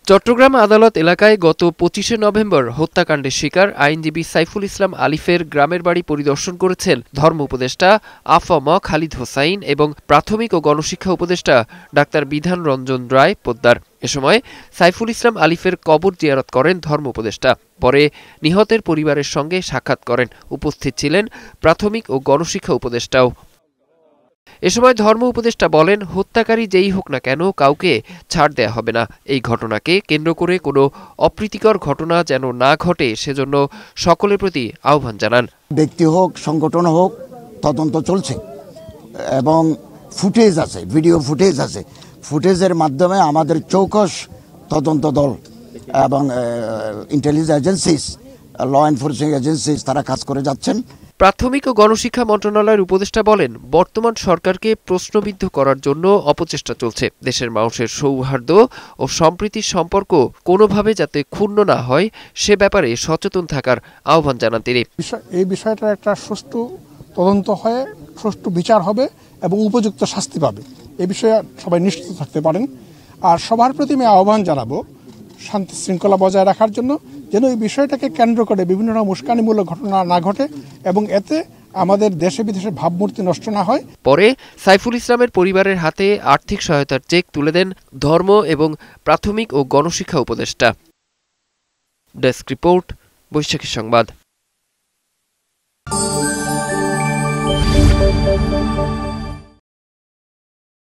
চট্টগ্রাম আদালত এলাকায় গত ২৫শে নভেম্বর হত্যাকাণ্ডের শিকার আইনজীবী সাইফুল ইসলাম আলিফের গ্রামের বাড়ি পরিদর্শন করেছেন ধর্ম উপদেষ্টা আফম খালিদ হোসাইন এবং প্রাথমিক ও গণশিক্ষা উপদেষ্টা ডাক্তার বিধান রঞ্জন রায় পোদ্দার। এ সময় সাইফুল ইসলাম আলিফের কবর জিয়ারত করেন ধর্ম উপদেষ্টা। পরে নিহতের পরিবারের সঙ্গে সাক্ষাৎ করেন। উপস্থিত ছিলেন প্রাথমিক ও গণশিক্ষা উপদেষ্টাও। এ সময় ধর্ম উপদেষ্টা বলেন, হত্যাকারী যেই হোক না কেন কাউকে ছাড় দেয়া হবে না। এই ঘটনাকে কেন্দ্র করে কোনো অপ্রীতিকর ঘটনা যেন না ঘটে সেজন্য সকলের প্রতি আহ্বান জানান। ব্যক্তি হোক, সংগঠন হোক, তদন্ত চলছে এবং ফুটেজ আছে, ভিডিও ফুটেজ আছে। ফুটেজের মাধ্যমে আমাদের চৌকস তদন্ত দল এবং intelligence agencies, law enforcing agencies তারা কাজ করে যাচ্ছেন। প্রাথমিক ও গণশিক্ষা মন্ত্রণালয়ের উপদেষ্টা বলেন, বর্তমান সরকারকে প্রশ্নবিদ্ধ করার জন্য অপচেষ্টা চলছে। দেশের মানুষের সৌহার্দ্য ও সম্প্রীতির সম্পর্ক কোনোভাবে যাতে ক্ষুণ্ণ না হয় সে ব্যাপারে সচেতন থাকার আহ্বান জানান তিনি। এই বিষয়টার একটা সুষ্ঠু তদন্ত হয়ে সুষ্ঠু বিচার হবে এবং উপযুক্ত শাস্তি পাবে, এ বিষয়ে সবাই নিশ্চিত থাকতে পারেন। আর সবার প্রতি আমি আহ্বান জানাবো শান্তি শৃঙ্খলা বজায় রাখার জন্য, যেন এই বিষয়টাকে কেন্দ্র করে বিভিন্ন রকম উস্কানিমূলক ঘটনা না ঘটে এবং এতে আমাদের দেশে বিদেশে ভাবমূর্তি নষ্ট না হয়। পরে সাইফুল ইসলামের পরিবারের হাতে আর্থিক সহায়তার চেক তুলে দেন ধর্ম এবং প্রাথমিক ও গণশিক্ষা উপদেষ্টা। ডেস্ক রিপোর্ট, বৈশাখী সংবাদ।